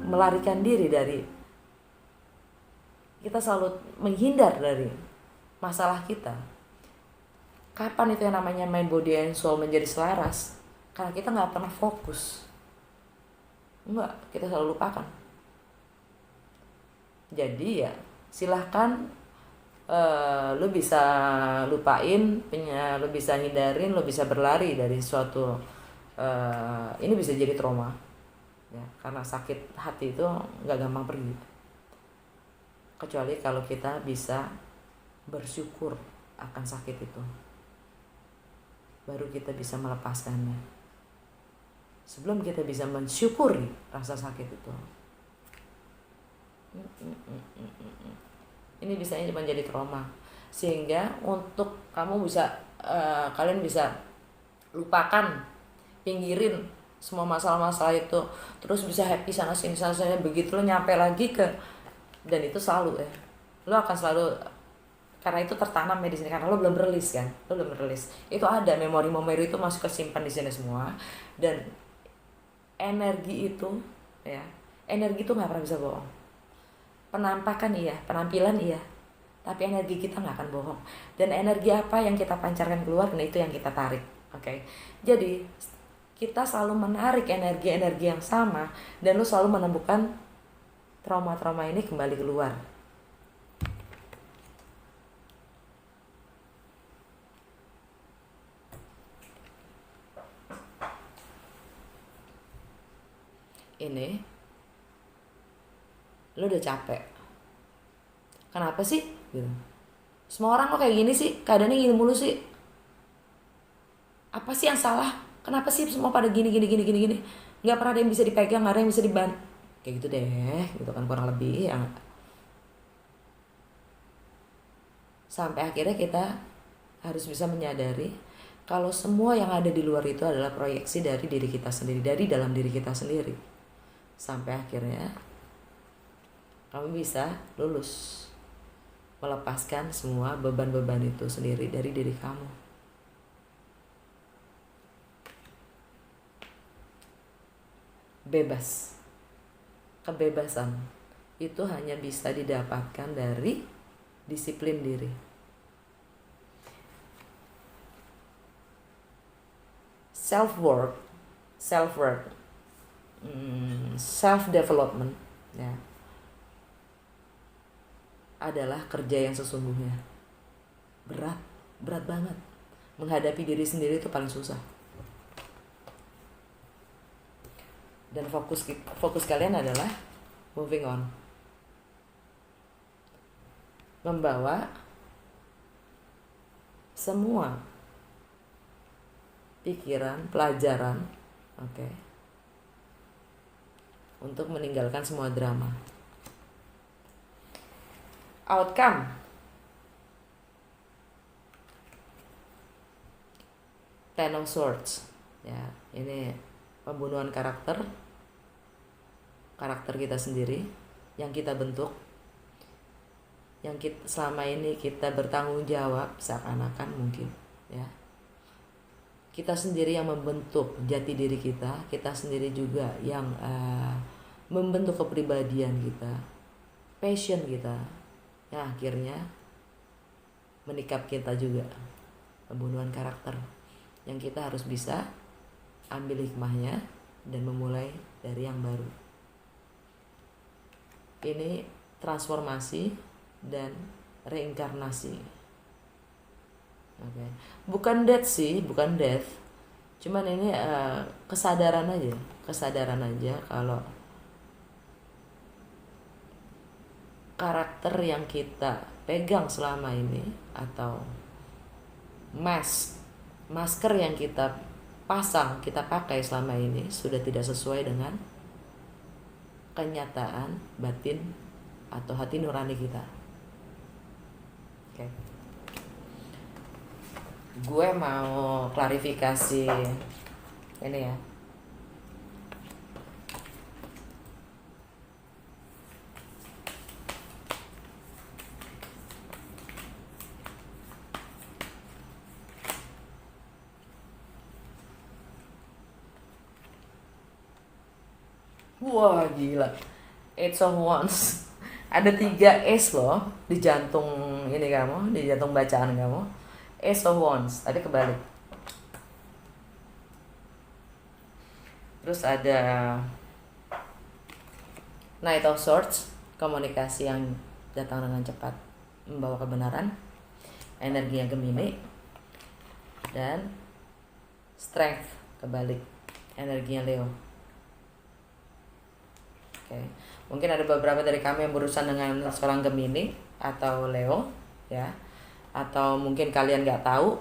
melarikan diri dari, kita selalu menghindar dari masalah kita. Kapan itu yang namanya mind, body, and soul menjadi selaras? Karena kita nggak pernah fokus. Enggak, kita selalu lupakan. Jadi ya silahkan, lu bisa lupain, lu bisa hindarin, lu bisa berlari dari suatu, ini bisa jadi trauma ya, karena sakit hati itu nggak gampang pergi, kecuali kalau kita bisa bersyukur akan sakit itu, baru kita bisa melepaskannya. Sebelum kita bisa mensyukuri rasa sakit itu, ini bisanya cuma jadi trauma. Sehingga untuk kamu bisa, kalian bisa lupakan, pinggirin semua masalah-masalah itu, terus bisa happy sana sini. Begitu lo nyampe lagi ke, dan itu selalu ya, lo akan selalu, karena itu tertanam ya di sini, karena lo belum rilis kan, lo belum rilis itu, ada memori-memori itu masih kesimpan di sini semua. Dan energi itu ya, energi itu nggak pernah bisa bohong. Penampakan iya, penampilan iya, tapi energi kita nggak akan bohong. Dan energi apa yang kita pancarkan keluar, nah itu yang kita tarik. Oke. Jadi kita selalu menarik energi-energi yang sama, dan lu selalu menemukan trauma-trauma ini kembali keluar. Ini lu udah capek, kenapa sih gitu, semua orang kok kayak gini sih, keadaannya gini mulu sih, apa sih yang salah, kenapa sih semua pada gini, nggak pernah ada yang bisa dipegang, nggak ada yang bisa diban, kayak gitu deh gitu kan, kurang lebih ya. Sampai akhirnya kita harus bisa menyadari kalau semua yang ada di luar itu adalah proyeksi dari diri kita sendiri, dari dalam diri kita sendiri. Sampai akhirnya kamu bisa lulus, melepaskan semua beban-beban itu sendiri dari diri kamu. Bebas. Kebebasan itu hanya bisa didapatkan dari disiplin diri. Self-work, self-development ya, adalah kerja yang sesungguhnya. Berat banget. Menghadapi diri sendiri itu paling susah. Dan fokus kalian adalah moving on, membawa semua pikiran, pelajaran, untuk meninggalkan semua drama. Outcome, Ten of Swords ya, ini pembunuhan karakter kita sendiri yang kita bentuk, yang kita selama ini kita bertanggung jawab seakan-akan mungkin ya, kita sendiri yang membentuk jati diri kita sendiri juga yang membentuk kepribadian kita, passion kita, yang akhirnya menikap kita juga. Pembunuhan karakter yang kita harus bisa ambil hikmahnya dan memulai dari yang baru. Ini transformasi dan reinkarnasi. Bukan death sih, bukan death. Cuman ini kesadaran aja kalau karakter yang kita pegang selama ini, atau masker yang kita pakai selama ini sudah tidak sesuai dengan kenyataan batin atau hati nurani kita. Gue mau klarifikasi ini ya. Wah gila, It's of Wands. Ada 3 S loh di jantung ini kamu, di jantung bacaan kamu. Ace of Wands, tapi kebalik. Terus ada Knight of Swords, komunikasi yang datang dengan cepat, membawa kebenaran, energinya Gemini. Dan Strength, kebalik, energinya Leo. Oke. Mungkin ada beberapa dari kami yang berurusan dengan seorang Gemini atau Leo, ya. Atau mungkin kalian nggak tahu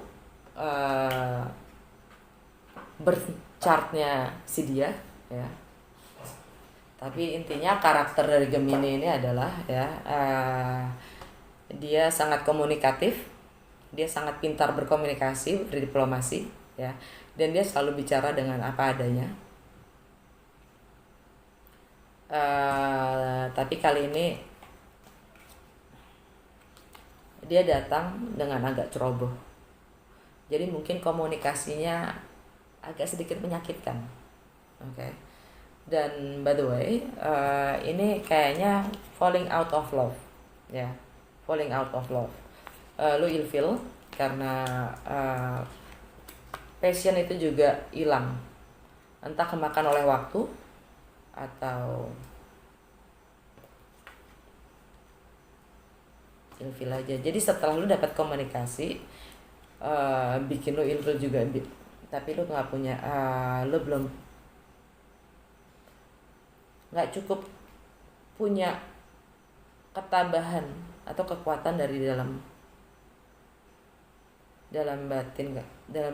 birth chartnya si dia, ya. Tapi intinya karakter dari Gemini ini adalah ya dia sangat komunikatif, dia sangat pintar berkomunikasi, berdiplomasi, ya. Dan dia selalu bicara dengan apa adanya. Tapi kali ini dia datang dengan agak ceroboh. Jadi mungkin komunikasinya agak sedikit menyakitkan. Oke. Dan by the way, ini kayaknya falling out of love, ya, falling out of love. Lu ilfeel karena passion itu juga hilang, entah kemakan oleh waktu atau ilfeel aja. Jadi setelah lu dapat komunikasi, bikin lu ilfeel juga, tapi lu nggak punya, lu belum nggak cukup punya ketabahan atau kekuatan dari dalam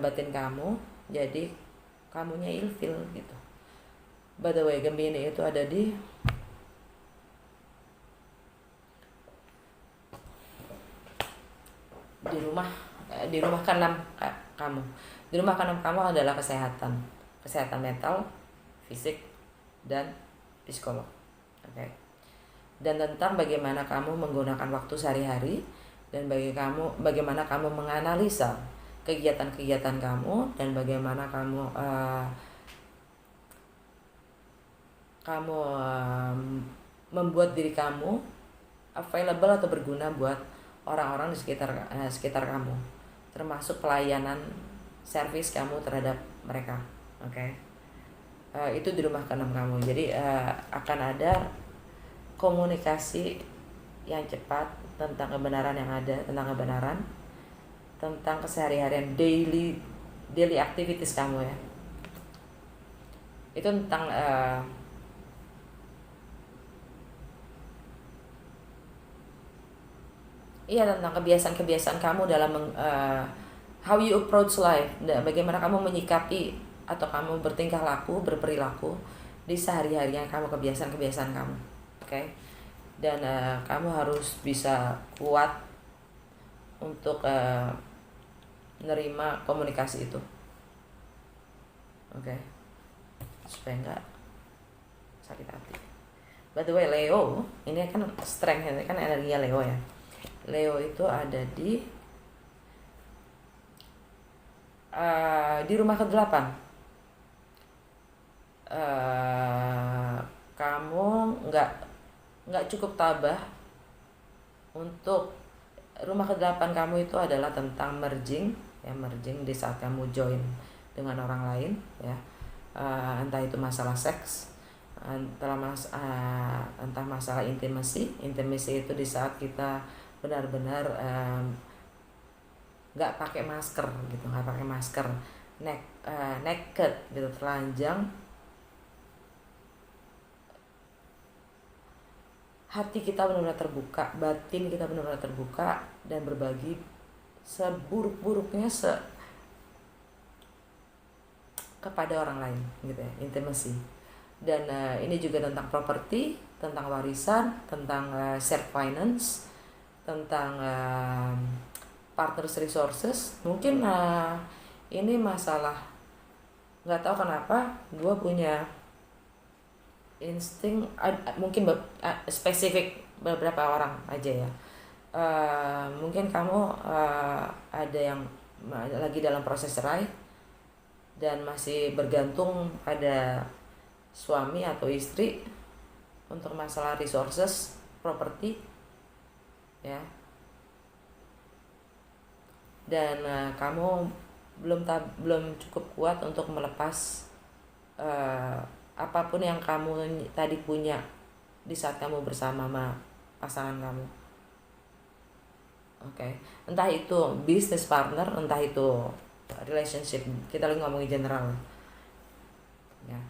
batin kamu, jadi kamunya ilfil gitu. By the way, Gemini itu ada di rumah ke-6 kamu. Di rumah ke-6 kamu adalah kesehatan mental, fisik, dan psikolog. Oke. Dan tentang bagaimana kamu menggunakan waktu sehari-hari dan bagaimana kamu menganalisa kegiatan-kegiatan kamu dan bagaimana kamu membuat diri kamu available atau berguna buat orang-orang di sekitar kamu, termasuk pelayanan servis kamu terhadap mereka. Oke. Itu di rumah ke-6 kamu. Jadi akan ada komunikasi yang cepat tentang kebenaran yang ada, tentang keseharian daily activities kamu, ya. Itu tentang tentang kebiasaan-kebiasaan kamu dalam how you approach life, bagaimana kamu menyikapi atau kamu bertingkah laku, berperilaku di sehari-harinya kamu, kebiasaan-kebiasaan kamu. Oke. Dan kamu harus bisa kuat untuk menerima komunikasi itu. Oke. Supaya enggak sakit hati. By the way, Leo, ini kan strength, ini kan energinya Leo, ya. Leo itu ada di rumah ke-8. Kamu nggak cukup tabah untuk rumah ke-8 kamu itu adalah tentang merging di saat kamu join dengan orang lain, ya. Entah itu masalah seks, entah masalah intimasi itu di saat kita benar-benar nggak pakai masker gitu, naked gitu, telanjang, hati kita benar-benar terbuka, batin kita benar-benar terbuka dan berbagi seburuk-buruknya kepada orang lain gitu, ya, intimasi. Dan ini juga tentang properti, tentang warisan, tentang shared finance, tentang partners resources. Mungkin ini masalah, nggak tahu kenapa gue punya insting, mungkin spesifik beberapa orang aja, ya. Mungkin kamu ada yang lagi dalam proses cerai dan masih bergantung pada suami atau istri untuk masalah resources, properti, ya. Dan kamu belum cukup kuat untuk melepas apapun yang kamu tadi punya di saat kamu bersama sama pasangan kamu. Oke. Entah itu business partner, entah itu relationship, kita lagi ngomongin general, ya.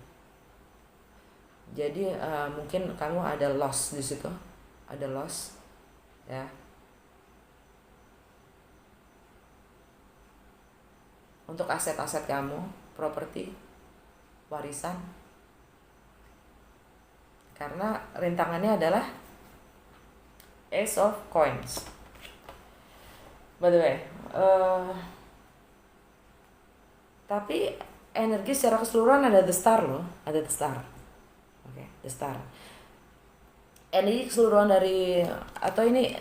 Jadi mungkin kamu ada loss di situ, ada loss, ya. Untuk aset-aset kamu, properti, warisan, karena rintangannya adalah Ace of Coins. By the way, tapi energi secara keseluruhan ada the star loh, ada the star. Oke, the star. Energi keseluruhan dari, atau ini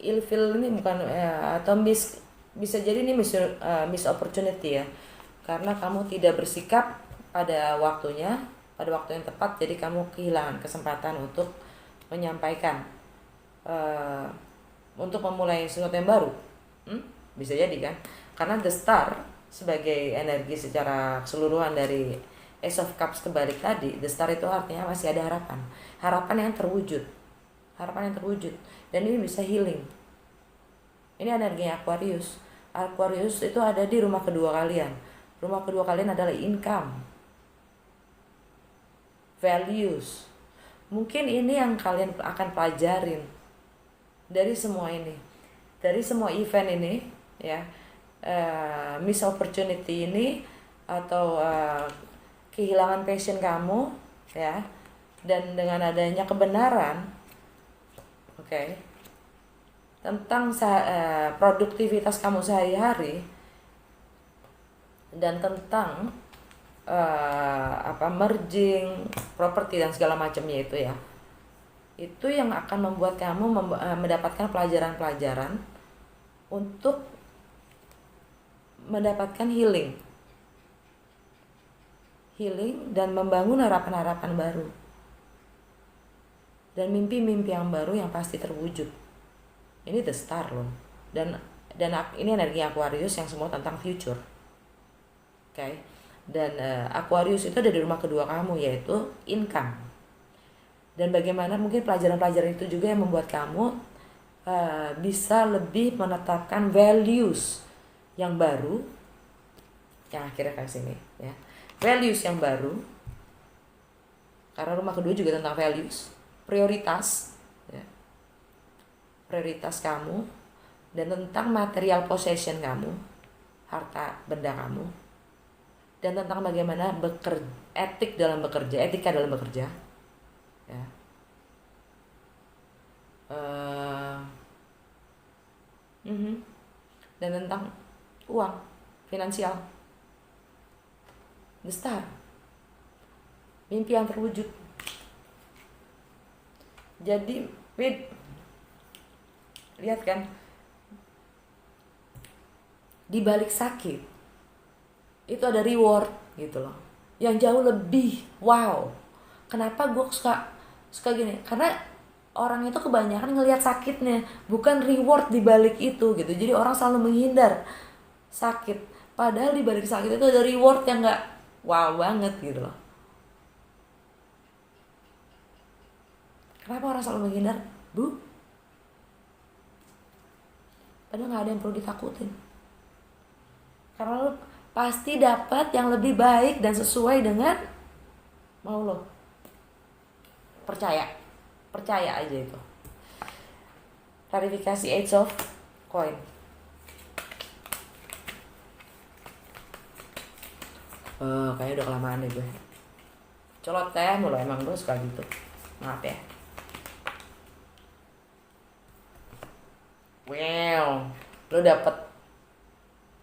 ilfil ini bukan, atau bisa jadi ini miss opportunity, ya, karena kamu tidak bersikap pada waktunya, pada waktu yang tepat, jadi kamu kehilangan kesempatan untuk menyampaikan, untuk memulai sesuatu yang baru. Bisa jadi kan, karena the star sebagai energi secara keseluruhan dari Ace of Cups kebalik tadi, the star itu artinya masih ada harapan yang terwujud, dan ini bisa healing. Ini energinya Aquarius itu ada di rumah kedua kalian. Rumah kedua kalian adalah income, values. Mungkin ini yang kalian akan pelajarin dari semua ini, dari semua event ini, ya. Miss opportunity ini, atau kehilangan passion kamu, ya, dan dengan adanya kebenaran, tentang produktivitas kamu sehari-hari, dan tentang merging properti dan segala macamnya itu, ya, itu yang akan membuat kamu mendapatkan pelajaran-pelajaran untuk mendapatkan healing dan membangun harapan-harapan baru dan mimpi-mimpi yang baru yang pasti terwujud. Ini the star loh, dan ini energi Aquarius yang semua tentang future. Dan Aquarius itu ada di rumah kedua kamu, yaitu income. Dan bagaimana mungkin pelajaran-pelajaran itu juga yang membuat kamu bisa lebih menetapkan values yang baru, yang akhirnya ke sini, ya. Values yang baru, karena rumah kedua juga tentang values, prioritas, ya. Prioritas kamu, dan tentang material possession kamu, harta benda kamu, dan tentang bagaimana etika dalam bekerja, ya. Dan tentang uang, finansial, the star, mimpi yang terwujud. Jadi lihat kan, di balik sakit itu ada reward gitu loh, yang jauh lebih wow. Kenapa gue suka gini? Karena orang itu kebanyakan ngelihat sakitnya, bukan reward di balik itu gitu. Jadi orang selalu menghindar sakit, padahal di balik sakit itu ada reward yang nggak wow banget gitu loh. Kenapa orang selalu menghindar, Bu? Padahal nggak ada yang perlu ditakutin, karena lo pasti dapat yang lebih baik dan sesuai dengan mau lo. Percaya aja itu. Klarifikasi Ace of Coin. Kayaknya udah kelamaan deh gue. Colot teh mulu, emang gue suka gitu. Maaf ya. Wow, lo dapet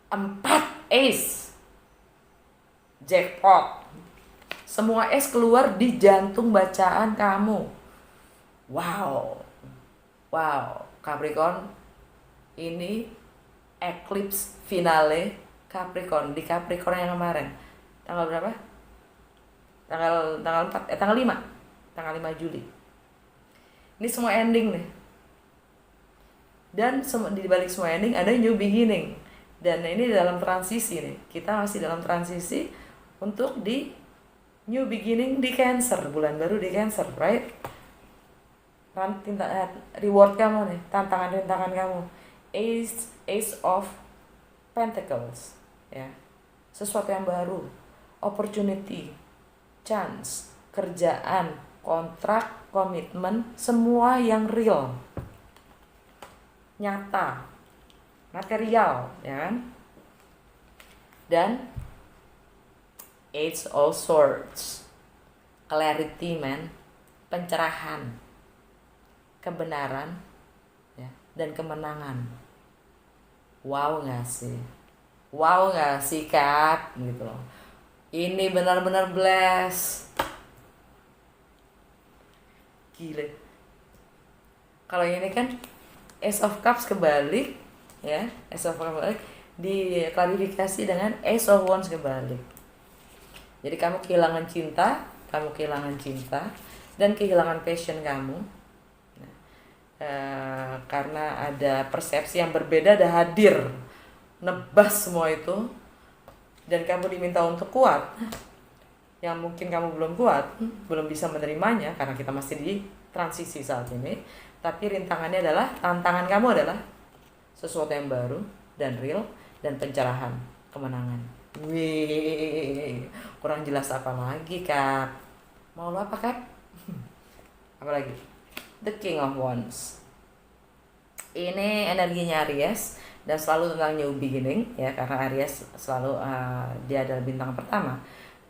4 ace. Jackpot. Semua ace keluar di jantung bacaan kamu. Wow, Capricorn, ini eclipse finale Capricorn di Capricorn yang kemarin. Tanggal berapa? Tanggal 5 Juli. Ini semua ending nih. Dan di balik semua ending ada new beginning. Dan ini dalam transisi nih. Kita masih dalam transisi untuk di new beginning di Cancer, bulan baru di Cancer, right? Reward kamu nih, tantangan rintangan kamu. Ace of Pentacles, ya. Sesuatu yang baru, opportunity, chance, kerjaan, kontrak, komitmen, semua yang real, nyata, material, ya kan? Dan Eight of Swords, clarity, man, pencerahan, kebenaran, ya, dan kemenangan. Wow nggak sih? Wow nggak sih, Kak? Gitu loh. Ini benar-benar bless. Gile. Kalau ini kan Ace of Cups kebalik, ya, Ace of Cups kebalik diklarifikasi dengan Ace of Wands kebalik. Jadi kamu kehilangan cinta, dan kehilangan passion kamu. Karena ada persepsi yang berbeda ada hadir, nebas semua itu, dan kamu diminta untuk kuat. Yang mungkin kamu belum kuat, belum bisa menerimanya karena kita masih di transisi saat ini. Tapi rintangannya adalah, tantangan kamu adalah sesuatu yang baru dan real dan pencerahan, kemenangan. Wih, kurang jelas apa lagi, Kak? Mau lo apa, Kak? Apa lagi? The King of Wands. Ini energinya Aries dan selalu tentang new beginning, ya, karena Aries selalu dia adalah bintang pertama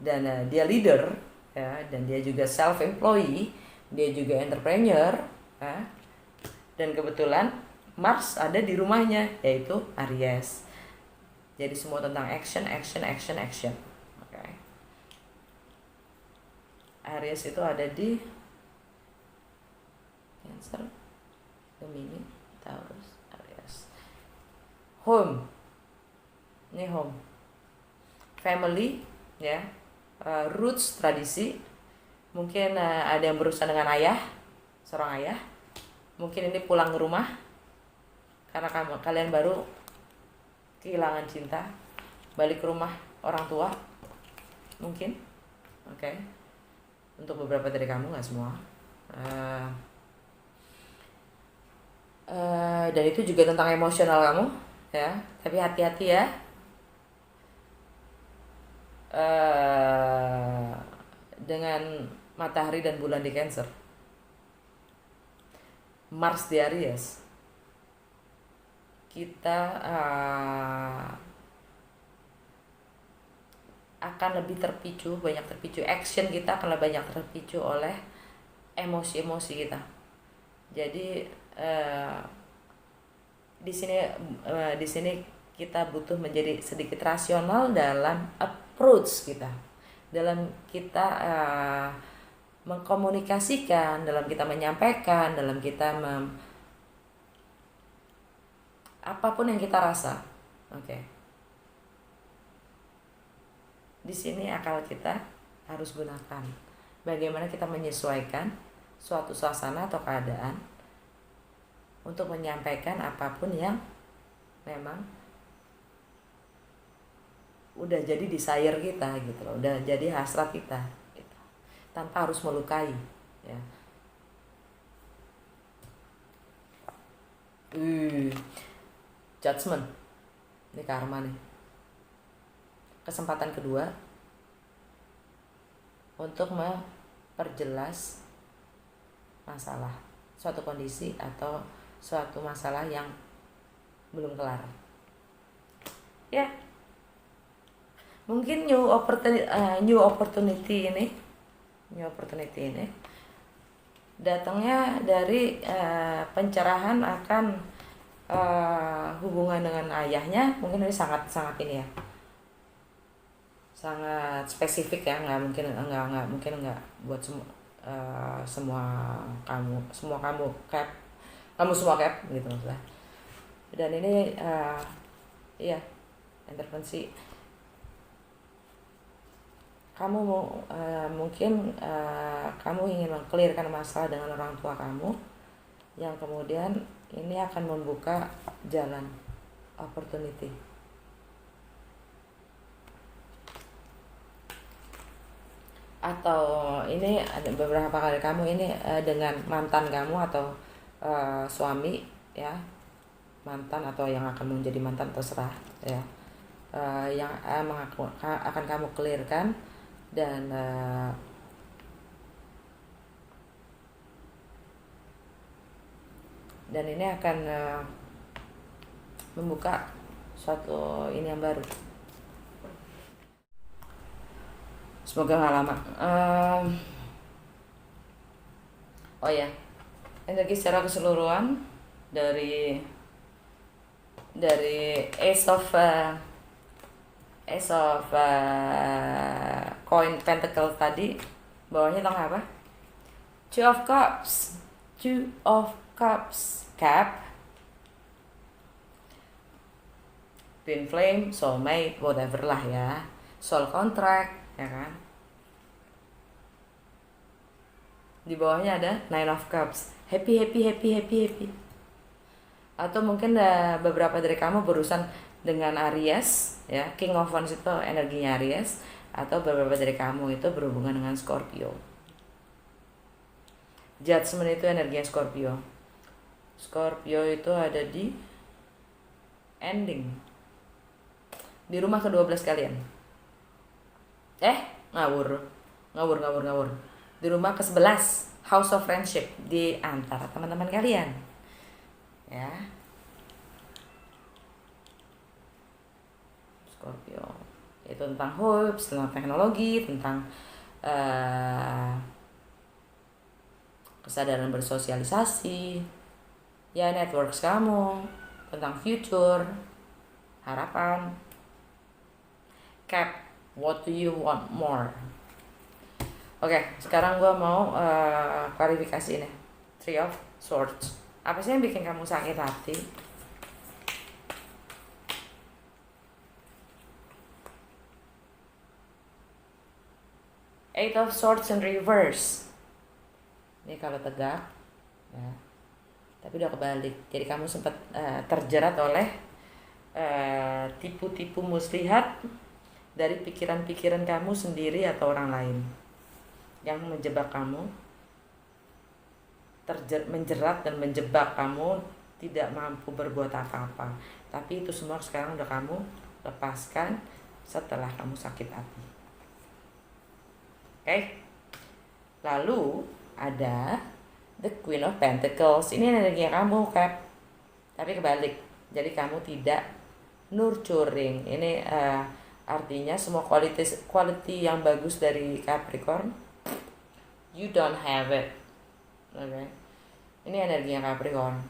dan dia leader, ya, dan dia juga self employee, dia juga entrepreneur, ya. Dan kebetulan Mars ada di rumahnya yaitu Aries. Jadi semua tentang action. Okay. Aries itu ada di Cancer, Gemini, Taurus, Aries. Home. Ini home. Family, ya. Roots, tradisi. Mungkin ada yang berurusan dengan ayah, seorang ayah. Mungkin ini pulang ke rumah karena kalian baru kehilangan cinta, balik ke rumah orang tua. Mungkin. Oke. Untuk beberapa dari kamu, nggak semua. Dan itu juga tentang emosional kamu, ya. Tapi hati-hati ya. Dengan matahari dan bulan di Cancer, Mars di Aries, kita akan lebih terpicu, action kita akan lebih banyak terpicu oleh emosi-emosi kita. Jadi di sini kita butuh menjadi sedikit rasional dalam approach kita, dalam kita mengkomunikasikan, dalam kita menyampaikan, dalam kita apapun yang kita rasa. Oke. Di sini akal kita harus gunakan bagaimana kita menyesuaikan suatu suasana atau keadaan untuk menyampaikan apapun yang memang udah jadi desire kita gitu loh, udah jadi hasrat kita gitu. Tanpa harus melukai, ya. Judgment. Ini karma nih. Kesempatan kedua untuk memperjelas masalah, suatu kondisi atau suatu masalah yang belum kelar. Ya. Mungkin new opportunity ini datangnya dari pencerahan akan hubungan dengan ayahnya. Mungkin ini sangat ini ya, sangat spesifik ya, nggak mungkin buat semua kamu cap gitu maksudnya. Dan ini iya, intervensi kamu mungkin kamu ingin mengklirkan masalah dengan orang tua kamu, yang kemudian ini akan membuka jalan opportunity. Atau ini ada beberapa kali kamu ini dengan mantan kamu atau suami ya, mantan atau yang akan menjadi mantan terserah ya, yang akan kamu clearkan dan ini akan membuka suatu ini yang baru. Semoga nggak lama. Oh ya, energi secara keseluruhan dari Ace of Coin Pentacle tadi, bawahnya tau apa? Two of Cups, Cap, Twin Flame, Soulmate, whatever lah ya, Soul Contract, ya kan? Di bawahnya ada Nine of Cups, happy. Atau mungkin beberapa dari kamu berurusan dengan Aries ya, King of Wands itu energinya Aries, atau beberapa dari kamu itu berhubungan dengan Scorpio. Judgment itu energinya Scorpio. Scorpio itu ada di ending, di rumah ke-12 kalian. Ngawur. Di rumah ke-11, House of Friendship, di antara teman-teman kalian. Ya. Scorpio itu tentang hopes, tentang teknologi, tentang kesadaran bersosialisasi ya, networks kamu, tentang future, harapan. Cap, what do you want more? Oke, sekarang gue mau klarifikasi nih. Three of Swords, apa sih yang bikin kamu sakit hati? Eight of Swords in reverse. Ini kalau tegak ya, tapi udah kebalik. Jadi kamu sempat terjerat oleh tipu-tipu muslihat dari pikiran-pikiran kamu sendiri atau orang lain yang menjebak kamu, menjerat dan menjebak kamu tidak mampu berbuat apa-apa. Tapi itu semua sekarang udah kamu lepaskan setelah kamu sakit hati. Oke? Lalu ada The Queen of Pentacles. Ini energinya kamu, Cap. Tapi kebalik. Jadi kamu tidak nurturing. Ini artinya semua quality yang bagus dari Capricorn, you don't have it. Okay? Ini energinya Capricorn.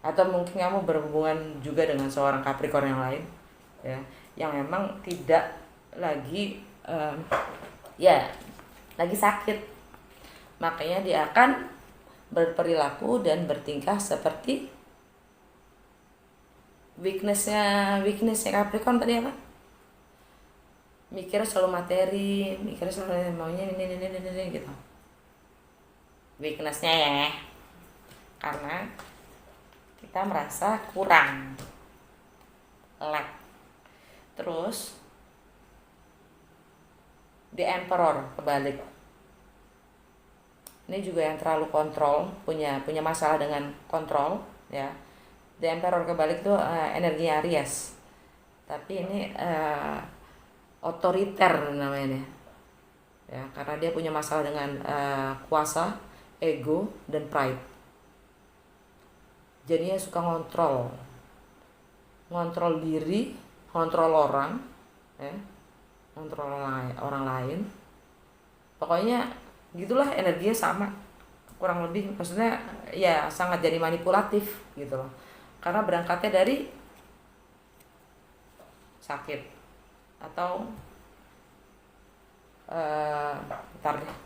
Atau mungkin kamu berhubungan juga dengan seorang Capricorn yang lain, ya, yang memang tidak lagi lagi sakit. Makanya dia akan berperilaku dan bertingkah seperti weaknessnya Capricorn tadi apa? Mikirnya selalu materi, mikirnya selalu maunya ini gitu. Weaknessnya ya, karena kita merasa kurang, lack. Terus The Emperor kebalik. Ini juga yang terlalu kontrol, punya masalah dengan kontrol ya. The Emperor kebalik itu energinya Aries. Tapi ini otoriter namanya ya, karena dia punya masalah dengan kuasa, ego, dan pride. Jadinya suka ngontrol diri, ngontrol orang ya, ngontrol orang lain. Pokoknya gitulah, energinya sama kurang lebih, maksudnya ya sangat jadi manipulatif gitu loh, karena berangkatnya dari sakit atau ntar deh,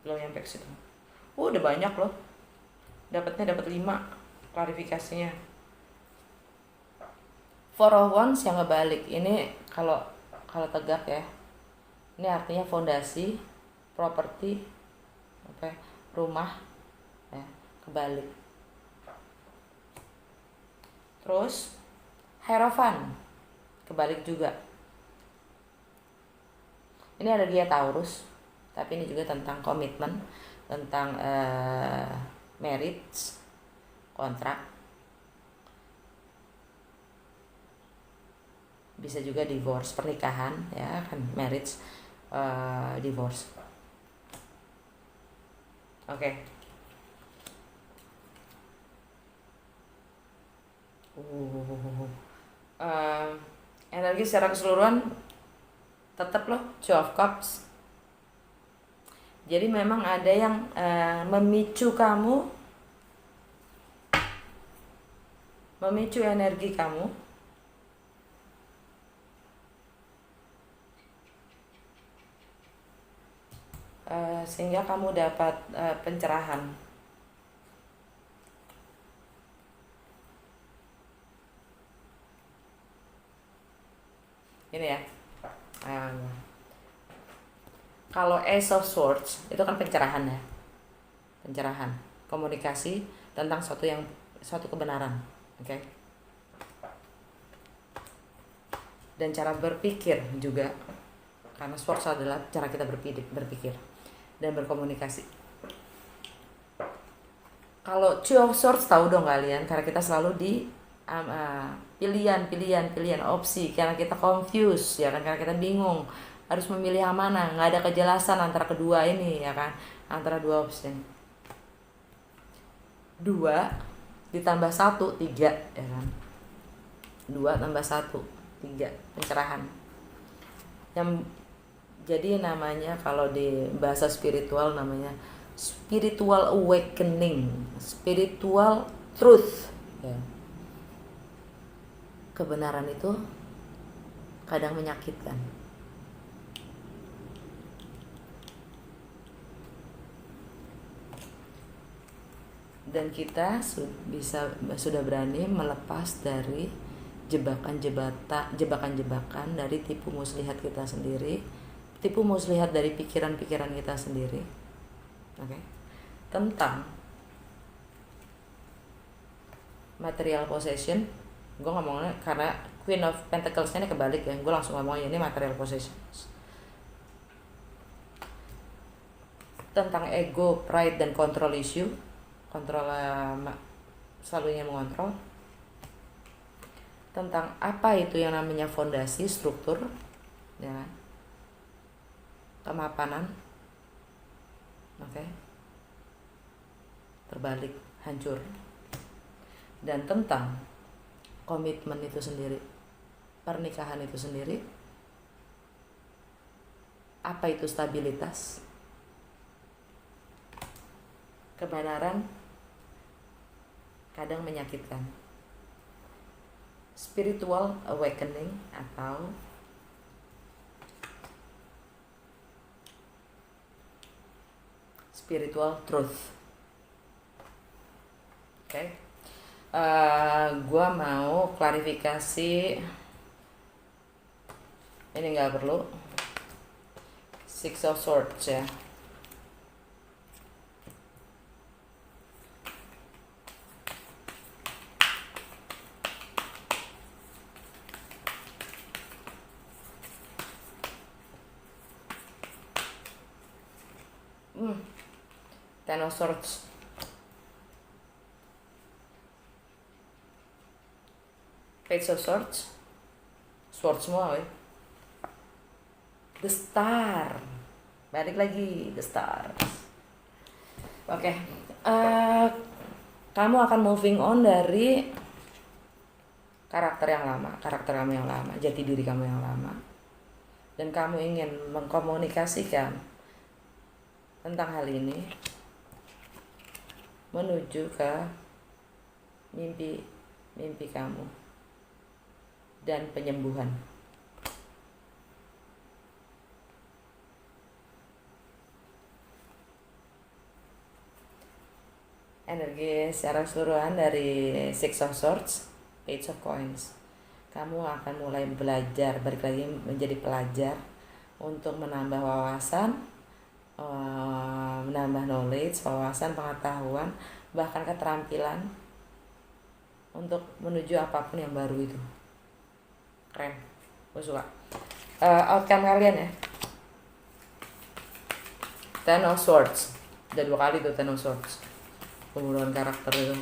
belum nyampe ke situ. Udah banyak loh, dapat 5 klarifikasinya. Four of Wands yang ngebalik ini kalau tegak ya, ini artinya fondasi, properti, rumah ya. kebalik. Terus Hierophant kebalik juga. Ini energi Taurus, tapi ini juga tentang komitmen, tentang marriage, kontrak. Bisa juga divorce, pernikahan ya kan, marriage, divorce. Oke. Energi secara keseluruhan tetap loh Two of Cups. Jadi memang ada yang memicu kamu, memicu energi kamu sehingga kamu dapat pencerahan. Ini ya. Kalau Ace of Swords itu kan pencerahan ya. Pencerahan, komunikasi tentang suatu kebenaran, oke? Okay? Dan cara berpikir juga, karena Swords adalah cara kita berpikir dan berkomunikasi. Kalau Two of Swords tahu dong kalian, karena kita selalu di pilihan opsi, karena kita confused ya kan, karena kita bingung harus memilih yang mana, nggak ada kejelasan antara kedua ini ya kan, antara dua opsi. 2 ditambah 1 3 ya kan, 2 tambah 1 3, pencerahan. Yang jadi namanya kalau di bahasa spiritual namanya spiritual awakening, spiritual truth ya. Kebenaran itu kadang menyakitkan. Dan kita sudah berani melepas dari jebakan-jebakan dari tipu muslihat kita sendiri, tipu muslihat dari pikiran-pikiran kita sendiri. Oke. Tentang material possession, gue ngomongnya karena Queen of Pentacles-nya ini kebalik ya, gue langsung ngomongnya ini material possession. Tentang ego, pride, dan control issue. Kontrol, selalu ingin mengontrol. Tentang apa itu yang namanya fondasi, struktur ya, kemapanan, oke, terbalik, hancur. Dan tentang komitmen itu sendiri, pernikahan itu sendiri, apa itu stabilitas, kebenaran kadang menyakitkan, spiritual awakening atau spiritual truth. Oke. Gua mau klarifikasi, ini nggak perlu, Six of Swords ya. Ten of Swords. Page of Swords. Swords semua we. The Star. Balik lagi The Star. Oke. Kamu akan moving on dari karakter yang lama, jati diri kamu yang lama. Dan kamu ingin mengkomunikasikan tentang hal ini menuju ke mimpi kamu dan penyembuhan. Energi secara keseluruhan dari Six of Swords, Page of Coins. Kamu akan mulai belajar, balik lagi menjadi pelajar untuk menambah wawasan, menambah knowledge, wawasan, pengetahuan, bahkan keterampilan untuk menuju apapun yang baru itu. Keren, gue suka. Outcome kalian ya, Ten of Swords, udah 2 kali tuh Ten of Swords, pembunuhan karakter itu.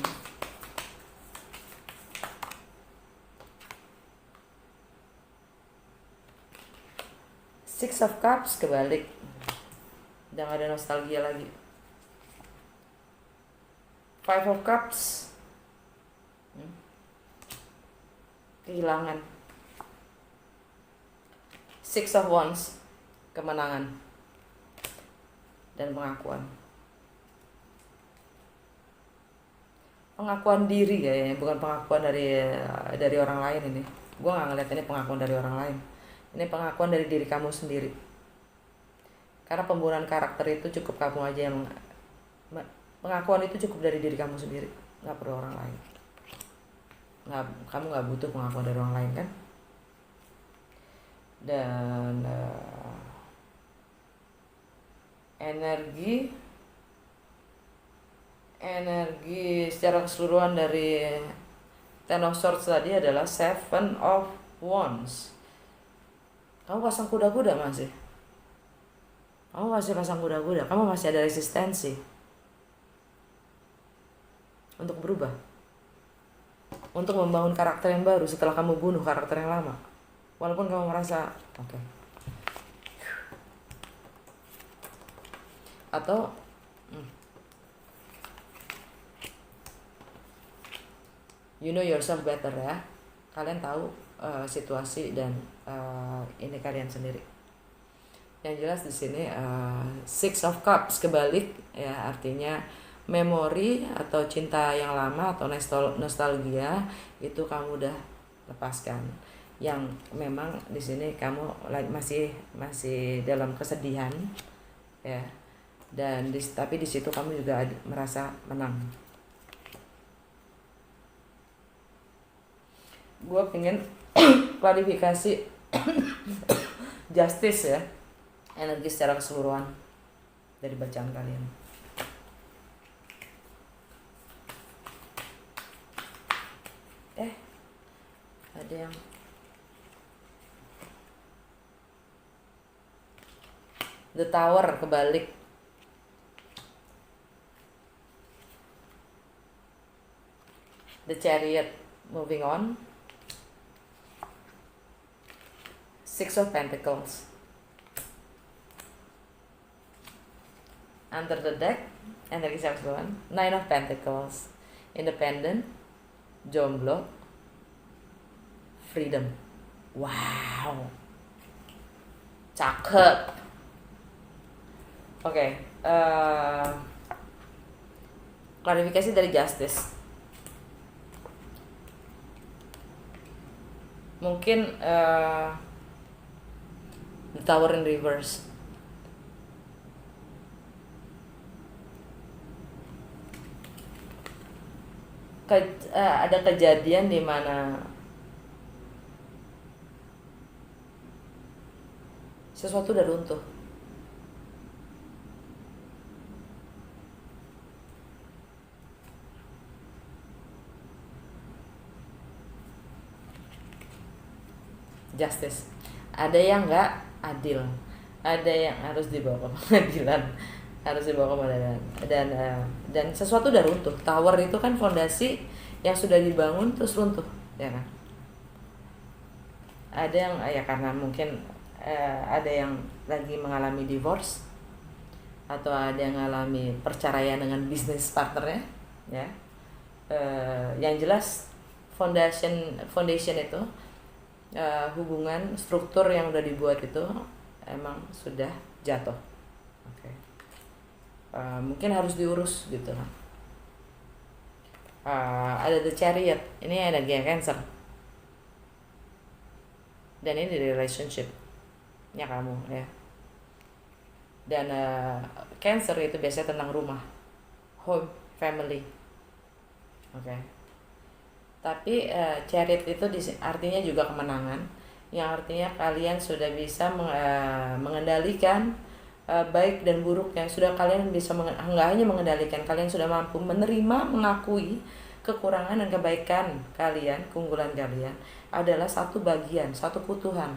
Six of Cups kebalik, udah gak ada nostalgia lagi. Five of Cups, kehilangan. Six of Wands, kemenangan dan pengakuan. Pengakuan diri kayaknya, bukan pengakuan dari orang lain ini. Gue nggak ngeliat ini pengakuan dari orang lain. Ini pengakuan dari diri kamu sendiri. Karena pembunuhan karakter itu cukup kamu aja yang pengakuan itu cukup dari diri kamu sendiri, nggak perlu orang lain. Kamu nggak butuh pengakuan dari orang lain kan? Dan energi secara keseluruhan dari Ten of Swords tadi adalah Seven of Wands. Kamu pasang kuda-kuda masih. Kamu masih pasang kuda-kuda. Kamu masih ada resistensi untuk berubah, untuk membangun karakter yang baru setelah kamu bunuh karakter yang lama. Walaupun kamu merasa oke. Atau you know yourself better ya. Kalian tahu situasi dan ini kalian sendiri. Yang jelas di sini Six of Cups kebalik ya, artinya memori atau cinta yang lama atau nostalgia itu kamu udah lepaskan. Yang memang di sini kamu masih dalam kesedihan ya. Dan tapi di situ kamu juga merasa menang. Gue pengen klarifikasi justice ya, energi secara keseluruhan dari bacaan kalian. Ada yang The Tower kebalik. The Chariot moving on. Six of Pentacles. Under the deck, energi seksual. Nine of Pentacles. Independent. Jomblo. Freedom. Wow. Cakep. Oke. Klarifikasi dari Justice. Mungkin The Tower in reverse. Ada kejadian di mana sesuatu udah runtuh. Justice. Ada yang nggak adil, ada yang harus dibawa ke pengadilan, dan sesuatu udah runtuh. Tower itu kan fondasi yang sudah dibangun terus runtuh, ya kan? Ada yang ya karena mungkin ada yang lagi mengalami divorce atau ada yang mengalami perceraian dengan bisnis partnernya, ya. Yang jelas foundation itu hubungan struktur yang udah dibuat itu emang sudah jatuh. Oke. Mungkin harus diurus gitu lah. Ada The Chariot, ini energi yang Cancer, dan ini di relationship nya kamu ya. Dan Cancer itu biasanya tentang rumah, home, family. Oke. Tapi Chariot itu artinya juga kemenangan, yang artinya kalian sudah bisa mengendalikan baik dan buruknya sudah kalian bisa nggak hanya mengendalikan, kalian sudah mampu menerima, mengakui kekurangan dan kebaikan kalian, keunggulan kalian adalah satu bagian, satu keutuhan.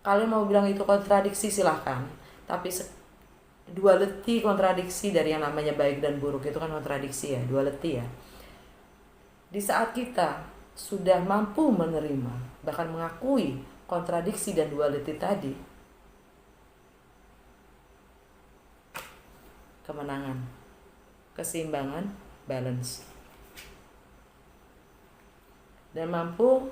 Kalian mau bilang itu kontradiksi silahkan, tapi duality, kontradiksi dari yang namanya baik dan buruk itu kan kontradiksi ya, duality ya. Di saat kita sudah mampu menerima, bahkan mengakui kontradiksi dan duality tadi, kemenangan, keseimbangan, balance, dan mampu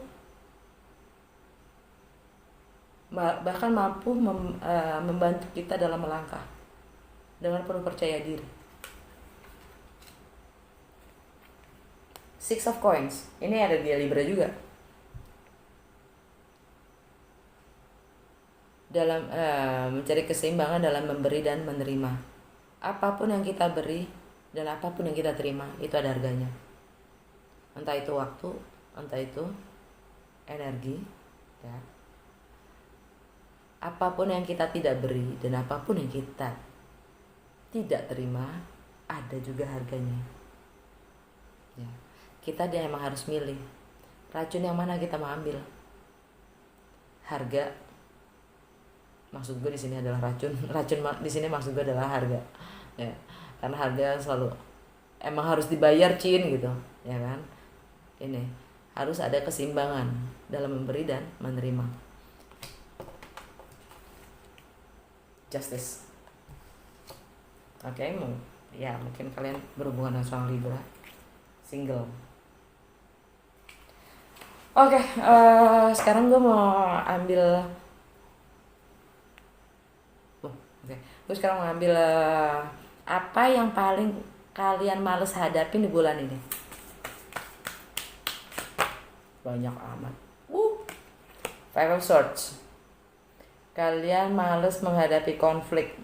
bahkan mampu membantu kita dalam melangkah dengan penuh percaya diri. Six of Coins ini ada di Libra juga. Dalam mencari keseimbangan dalam memberi dan menerima. Apapun yang kita beri dan apapun yang kita terima itu ada harganya. Entah itu waktu, entah itu energi, ya. Apapun yang kita tidak beri dan apapun yang kita tidak terima ada juga harganya. Ya. Kita dia emang harus milih racun yang mana kita mau ambil. Harga, maksud gue di sini adalah racun di sini maksud gue adalah harga, ya. Karena harga selalu emang harus dibayar gitu, ya kan. Ini harus ada keseimbangan dalam memberi dan menerima. Justice. Oke, ya mungkin kalian berhubungan dengan seorang Libra single. Oke, sekarang gue mau ambil gue sekarang mau ambil apa yang paling kalian males hadapin di bulan ini. Banyak amat. Five of Swords. Kalian males menghadapi konflik.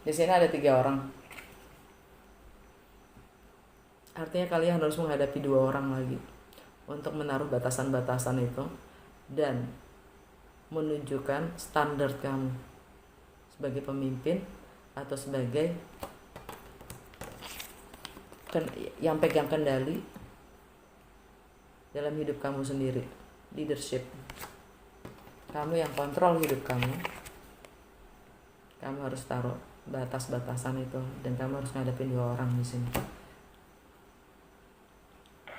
Di sini ada 3 orang. Artinya kalian harus menghadapi 2 orang lagi untuk menaruh batasan-batasan itu dan menunjukkan standar kamu sebagai pemimpin atau sebagai yang pegang kendali dalam hidup kamu sendiri. Leadership. Kamu yang kontrol hidup kamu. Kamu harus taruh batas-batasan itu dan kamu harus ngadepin 2 orang di sini.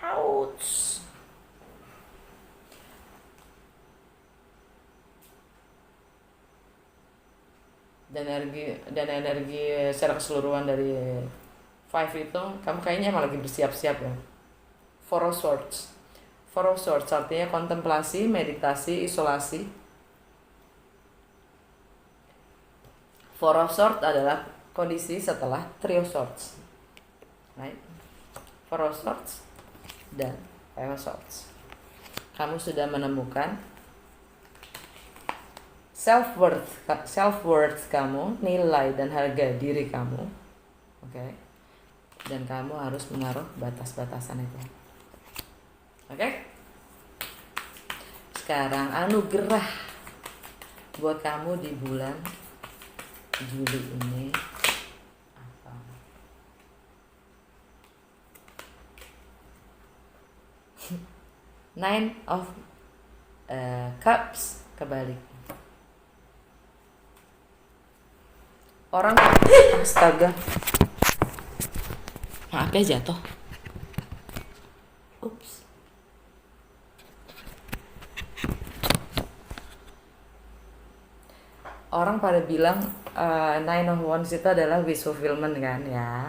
Ouch. Dan energi secara keseluruhan dari 5 itu kamu kayaknya emang lagi bersiap-siap ya. Four of Swords artinya kontemplasi, meditasi, isolasi. Four of Swords adalah kondisi setelah Three of Swords, right? Four of Swords dan Five of Swords. Kamu sudah menemukan self-worth kamu, nilai dan harga diri kamu, oke? Dan kamu harus menaruh batas-batasan itu. Oke? Sekarang anugerah buat kamu di bulan Juli ini apa? Nine of Cups kebalik. Orang astaga. Maaf ya jatuh. Ups. Orang pada bilang Nine of Wands itu adalah wish fulfillment kan ya,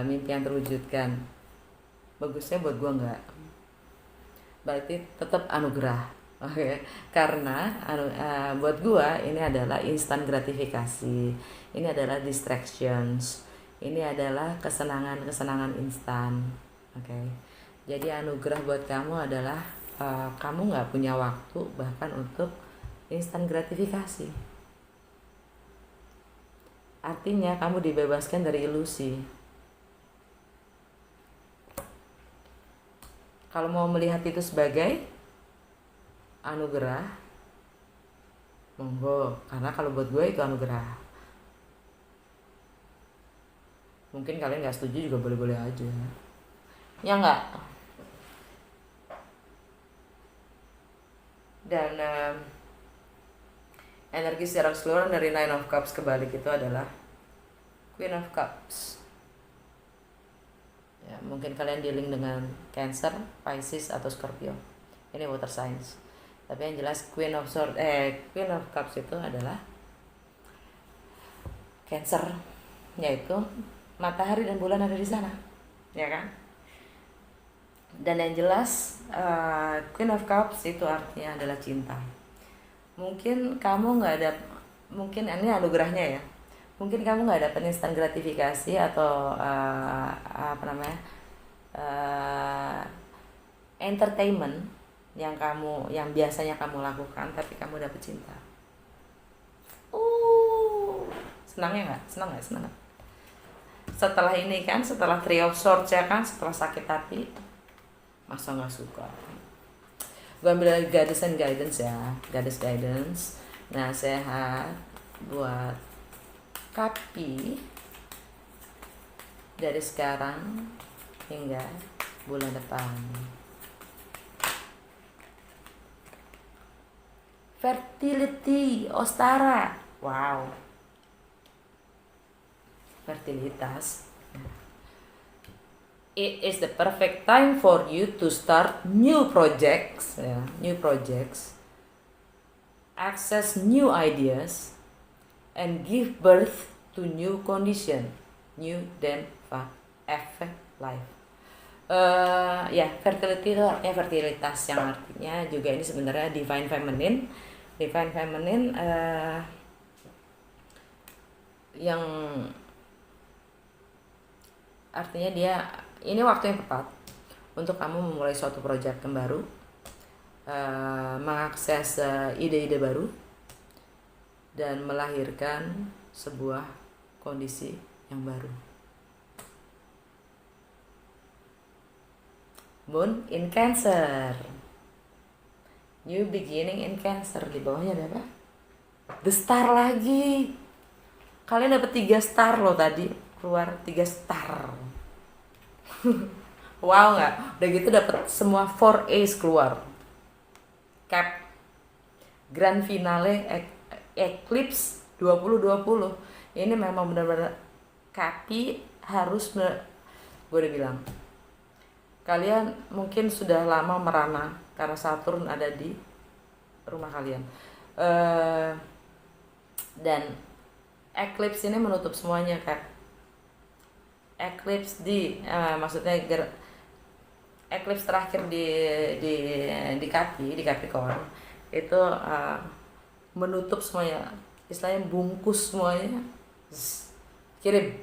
mimpi yang terwujudkan. Bagusnya buat gue enggak, berarti tetap anugerah, oke? Karena buat gue ini adalah instant gratifikasi, ini adalah distractions, ini adalah kesenangan instan, oke? Jadi anugerah buat kamu adalah kamu nggak punya waktu bahkan untuk instant gratifikasi. Artinya kamu dibebaskan dari ilusi. Kalau mau melihat itu sebagai anugerah, monggo, karena kalau buat gue itu anugerah. Mungkin kalian nggak setuju juga boleh-boleh aja, ya nggak. Dan energi secara keseluruhan dari Nine of Cups kebalik itu adalah Queen of Cups. Ya, mungkin kalian dealing dengan Cancer, Pisces atau Scorpio. Ini water signs. Tapi yang jelas Queen of Cups itu adalah Cancer, yaitu matahari dan bulan ada di sana, ya kan? Dan yang jelas Queen of Cups itu artinya adalah cinta. Mungkin kamu nggak ada, mungkin ini anugerahnya ya. Mungkin kamu nggak dapat instant gratifikasi atau entertainment yang biasanya kamu lakukan, tapi kamu dapat cinta. Senangnya nggak? Senang nggak? Senang nggak? Setelah ini kan, setelah Three of Swords ya kan, setelah sakit hati, masa nggak suka? Gue ambil dari Goddess and Guidance ya, Goddess Guidance, nasihat buat Kapi dari sekarang hingga bulan depan. Fertility, Ostara, wow, fertilitas. It is the perfect time for you to start new projects, access new ideas, and give birth to new condition, new then affect life. Fertility itu artinya fertilitas, yang artinya juga ini sebenarnya divine feminine. Divine feminine yang artinya dia ini waktu yang tepat untuk kamu memulai suatu proyek yang baru, mengakses ide-ide baru, dan melahirkan sebuah kondisi yang baru. Moon in Cancer, new beginning in Cancer. Di bawahnya ada apa? The Star lagi. Kalian dapat 3 star loh tadi, keluar 3 star. Wow nggak? Udah gitu dapat semua 4 Ace keluar. Cap, Grand Finale, Eclipse 2020. Ini memang benar-benar Kapi harus gue udah bilang. Kalian mungkin sudah lama merana karena Saturn ada di rumah kalian. Dan Eclipse ini menutup semuanya, Kak. Eclipse maksudnya eclipse terakhir di Capricorn itu menutup semuanya, istilahnya bungkus semuanya. Kirim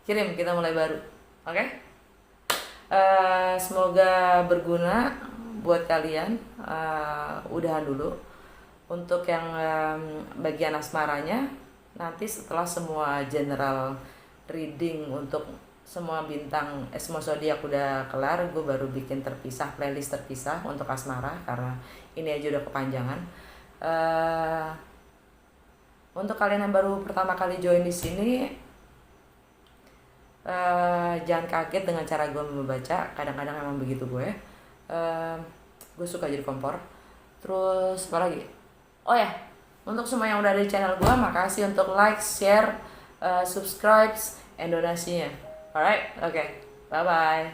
kirim, kita mulai baru. Oke? Semoga berguna buat kalian. Udahan dulu untuk yang bagian asmaranya. Nanti setelah semua general reading untuk semua bintang, semua zodiak udah kelar, gue baru bikin playlist terpisah untuk asmara, karena ini aja udah kepanjangan. Untuk kalian yang baru pertama kali join di sini, jangan kaget dengan cara gue membaca. Kadang-kadang emang begitu gue. Gue suka jadi kompor. Terus apa lagi? Oh ya, untuk semua yang udah ada di channel gue, makasih untuk like, share, subscribe, and donasinya. Alright, okay, bye bye.